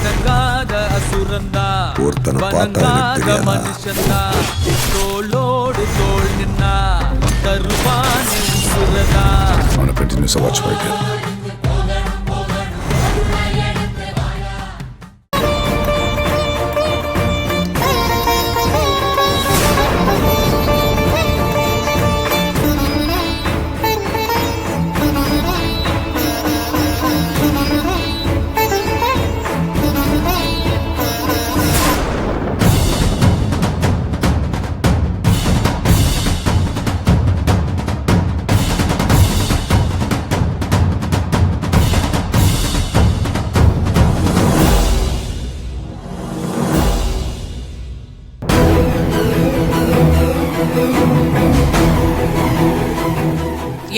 அடங்காத அசுரந்தா ஒருத்தனை பார்த்தா மனுஷந்தா தோளோடு தோள் நின்னா தருவானே உசுரதா. அவனை கண்டினியூஸா வாட்ச் பண்ணிட்டு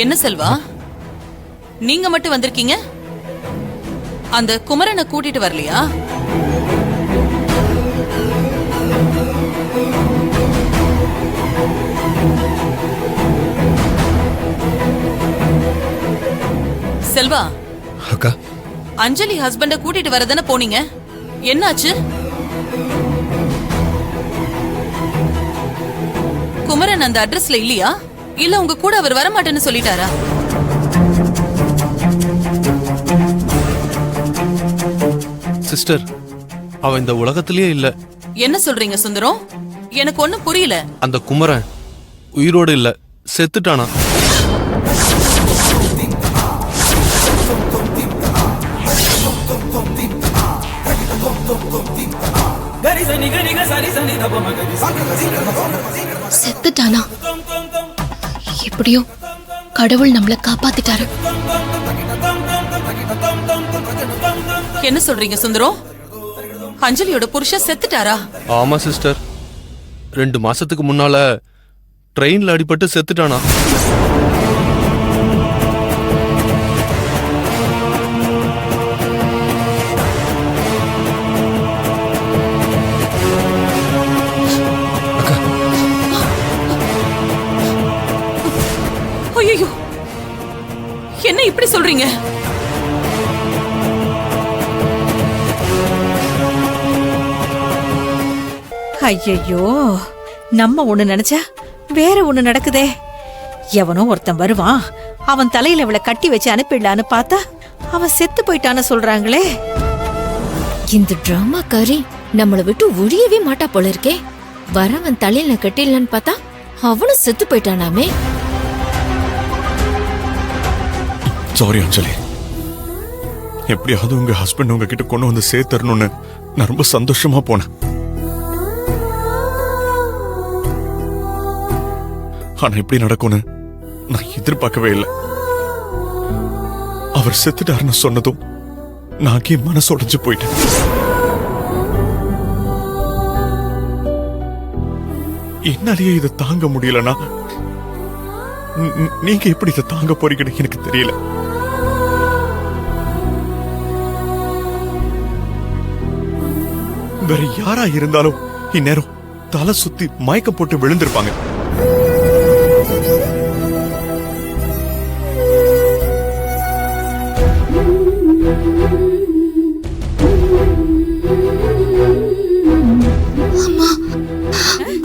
என்ன செல்வா, நீங்க மட்டும் வந்திருக்கீங்க? அந்த குமரனை கூட்டிட்டு வரலையா? செல்வா, அக்கா, அஞ்சலி ஹஸ்பண்ட கூட்டிட்டு வரதானே போனீங்க, என்னாச்சு? குமரன் அந்த அட்ரஸ்ல இல்லையா? இல்ல உங்க கூட அவர் வரமாட்டேன்னு சொல்லிட்டாரா? சிஸ்டர், அவன் இந்த உலகத்திலேயே இல்ல. என்ன சொல்றீங்க சுந்தரம்? எனக்கு ஒண்ணும் புரியல. அந்த குமரன் உயிரோடு இல்ல, செத்துட்டானா? செத்துட்டானா? எப்படியோ கடவுள் நம்மள காப்பாத்திட்டாரு. என்ன சொல்றீங்க சுந்தரம்? அஞ்சலியோட புருஷன் செத்துட்டாரா? ஆமா சிஸ்டர், 2 மாசத்துக்கு முன்னால ட்ரெயின்ல அடிபட்டு செத்துட்டானா? ஐயோ, என்ன இப்படி சொல்றீங்க? ஐயோ, நம்ம ஒண்ணு நினைச்சா வேற ஒண்ணு நடக்குதே. எவனோ ஒருத்தன் வருவான், அவன் தலையில இவளை கட்டி வச்சு அனுப்பிடலான்னு பார்த்தா அவன் செத்து போயிட்டான்னு சொல்றாங்களே. இந்த டிராமாக்காரி நம்மள விட்டு ஒழியவே மாட்டா போல இருக்கே. வரவன் தலையில கட்டிடலான்னு பார்த்தா அவனும் செத்து போயிட்டானாமே. சாரி அஞ்சலி, எப்படியாவது உங்க ஹஸ்பண்ட் உங்ககிட்ட கொண்டு வந்து சேர்த்தரணும்னு நான் ரொம்ப சந்தோஷமா போனேன். ஆனா இப்படி நடக்கும்னு நான் எதிர்பார்க்கவே இல்லை. அவர் செத்துட்டாருன்னு சொன்னதும் நாக்கே மனசு உடைஞ்சு போயிட்டேன். என்னாலேயே இதை தாங்க முடியலனா நீங்க எப்படி இதை தாங்க போறீங்கன்னு எனக்கு தெரியல. வேற யாரா இருந்தாலும் இந்நேரம் தலை சுத்தி மயக்க போட்டு விழுந்திருப்பாங்க.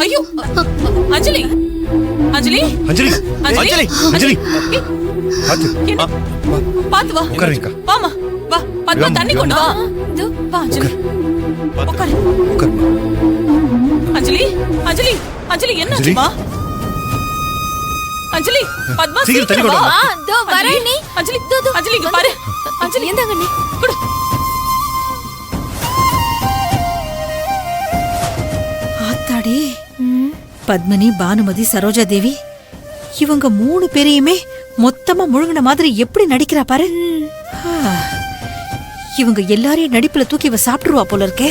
ஐயோ, அஞ்சலி, அஞ்சலி, அஞ்சலி, அஞ்சலி, அஞ்சலி, பாத்து வா. வாமா, வா, பாத்து தண்ணி கொண்டு வா. வா அஞ்சலி, உட்காரு. அஞ்சலி, அஞ்சலி, அஞ்சலி, என்னாச்சுமா? அஞ்சலி, பத்மா சீக்கிரம் வா. தோ வரேன் நீ. அஞ்சலி, அஞ்சலி இங்க பாரு. அஞ்சலி, இந்தாங்க நீ. குடு. ஆத்தாடி, பத்மினி, பானுமதி, சரோஜா தேவி இவங்க 3 பேரையுமே மொத்தமா முழுங்கின மாதிரி எப்படி நடிக்கிறா பாரு. இவங்க எல்லாரையும் நடிப்புல தூக்கி இவ சாப்பிட்டுருவா போல இருக்கே.